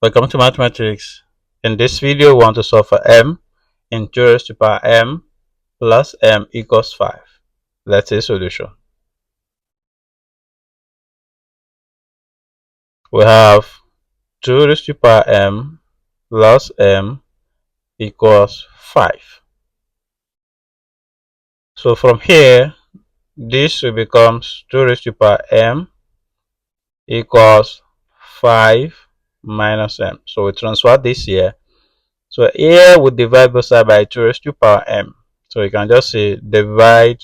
Welcome to Mathematics. In this video, we want to solve for m in 2 raised to the power m plus m equals 5. Let's see solution. We have 2 raised to the power m plus m equals 5. So from here, this will become 2 raised to the power m equals 5 minus m. So we transfer this here. So here we divide both sides by 2 raised to the power m. So you can just say divide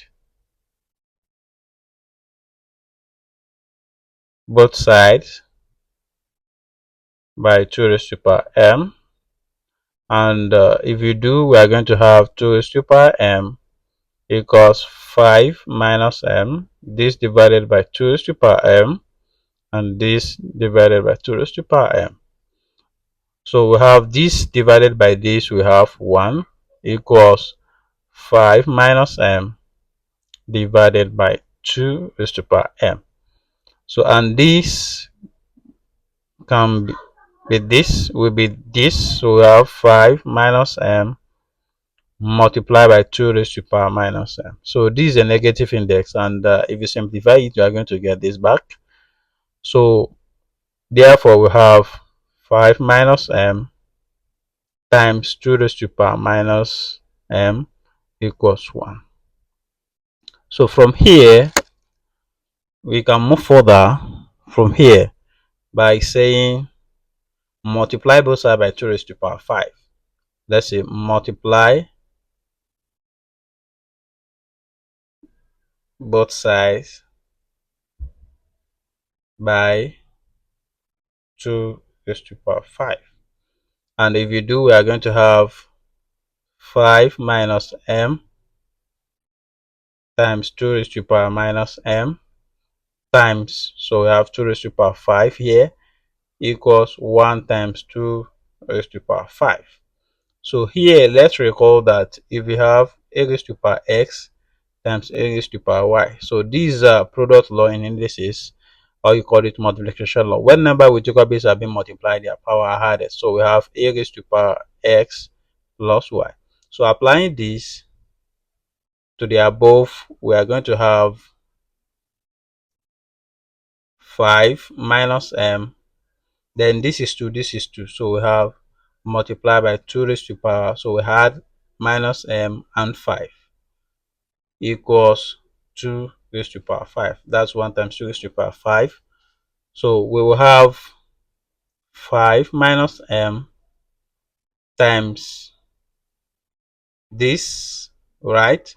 both sides by 2 raised to the power m, and if you do, we are going to have 2 raised to the power m equals 5 minus m, this divided by 2 raised to the power m, and this divided by 2 raised to the power m. So we have this divided by this, we have 1 equals 5 minus m divided by 2 raised to the power m. So and this can be this will be this, so we have 5 minus m multiplied by 2 raised to the power minus m. So this is a negative index, and if you simplify it, you are going to get this back. So therefore we have 5 minus m times 2 raised to the power minus m equals 1. So from here we can move further from here by saying multiply both sides by 2 raised to the power 5. Let's say multiply both sides by 2 raised to the power 5. And if you do, we are going to have 5 minus m times 2 raised to the power minus m times, so we have 2 raised to the power 5 here, equals 1 times 2 raised to the power 5. So here, let's recall that if we have a raised to the power x times a raised to the power y, so these are product law in indices, or you call it multiplication law. When number with equal base have been multiplied, their power are added. So we have a raised to the power x plus y. So applying this to the above, we are going to have 5 minus m, then this is 2, this is 2, so we have multiply by 2 raised to the power, so we had minus m and 5 equals 2 raised to the power 5. That's 1 times 2 raised to the power 5. So we will have 5 minus m times this, right?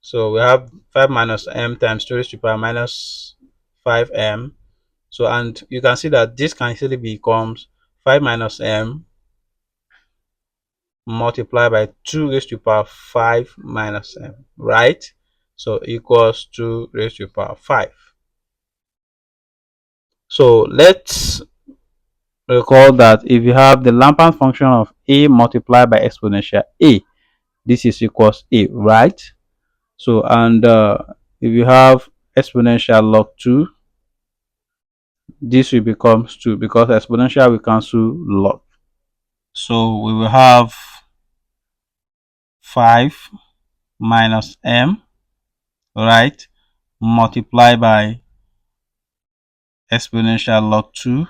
So we have 5 minus m times 2 raised to the power minus 5m. So, and you can see that this can easily becomes 5 minus m multiplied by 2 raised to the power 5 minus m, right? So equals 2 raised to the power 5. So let's recall that if you have the Laplace function of a multiplied by exponential a, this is equals a, right? So, and if you have exponential log 2, this will become 2 because exponential will cancel log. So we will have 5 minus m, right, multiplied by exponential log 2.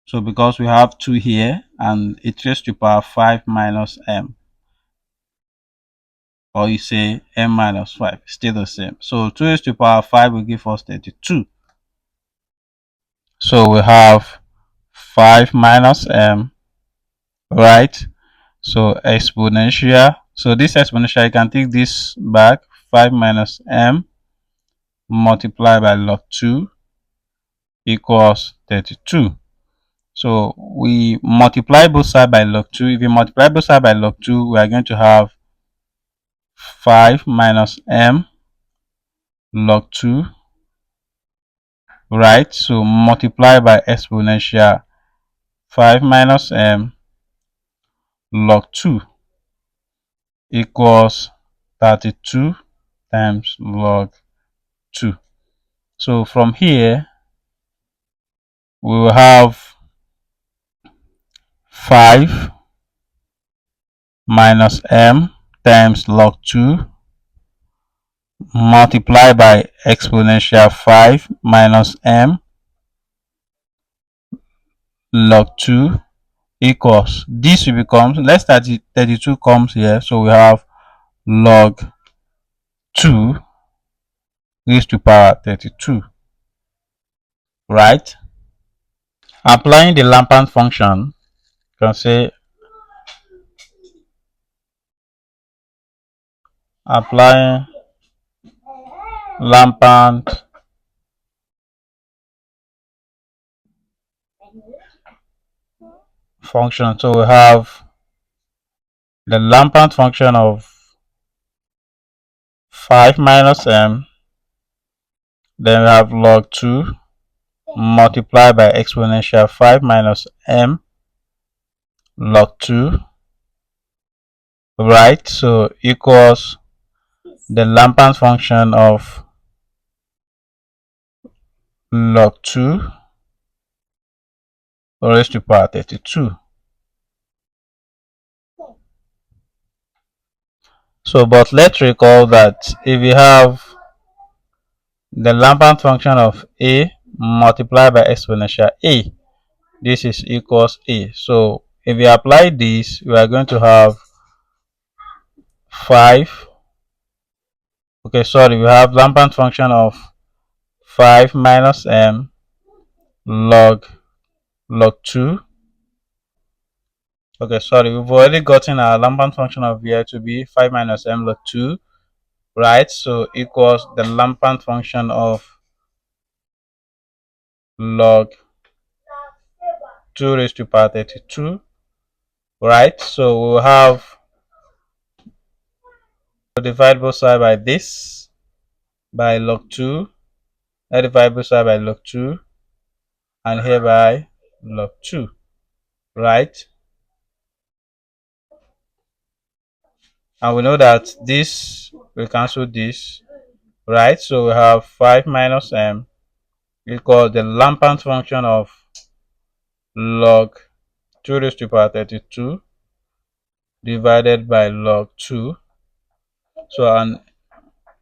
So because we have 2 here and it raised to the power 5 minus m, or you say m minus 5, still the same. So 2 raised to the power 5 will give us 32. So we have 5 minus m, right? So exponential, so this exponential, you can take this back, 5 minus m multiplied by log 2 equals 32. So we multiply both sides by log 2. If you multiply both sides by log 2, we are going to have 5 minus m log 2, right? So multiply by exponential 5 minus m log 2 equals 32 times log 2. So from here, we will have 5 minus m times log 2 multiplied by exponential 5 minus m log 2 equals, this will become, let's start it, 32 comes here, so we have log 2 raised to power 32, right? Applying the Lampant function, you can say applying Lampant function, so we have the Lampant function of 5 minus m, then we have log 2 multiplied by exponential 5 minus m log 2, right? So equals the Lampant function of log 2 raised to power 32. So, but let's recall that if we have the Lampant function of a multiplied by exponential a, this is equals a. So if we apply this, we are going to have 5. Okay, sorry, we have Lampant function of 5 minus m log 2. Okay, sorry, we've already gotten our Lampant function of here to be 5 minus m log 2, right? So equals the Lampant function of log 2 raised to power 32, right? So we'll have to divide both sides by this, by log 2, I divide both sides by log 2, and here by log 2, right? And we know that this will cancel this, right? So we have 5 minus m equals the Lampant function of log 2 raised to power 32 divided by log 2. So, and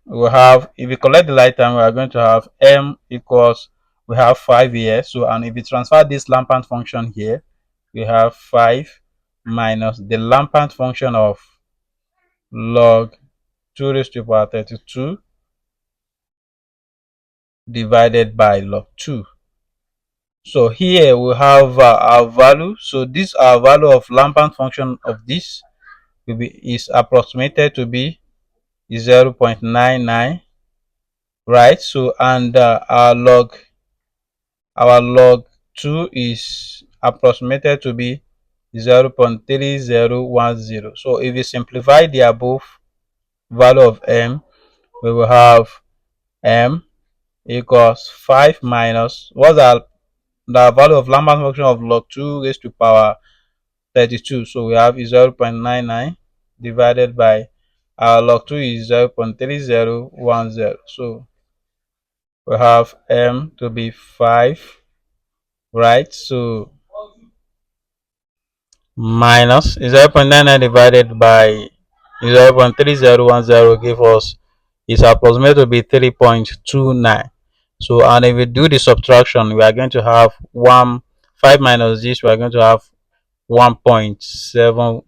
we have, if we collect the light time, we are going to have m equals, we have 5 here. So, and if we transfer this Lampant function here, we have 5 minus the Lampant function of log 2 raised to power 32 divided by log 2. So here we have our value. So this our value of Lampant function of this will be, is approximated to be 0.99, right? So, and our log 2 is approximated to be 0.3010. So if we simplify the above value of m, we will have m equals 5 minus, what's the value of Lampant function of log 2 raised to power 32. So we have 0.99 divided by our log 2 is 0.3010. So we have m to be 5, right? So minus 0.99 divided by 0.3010 give us, is approximately to be 3.29. So, and if we do the subtraction, we are going to have 5 minus this, we are going to have 1.71.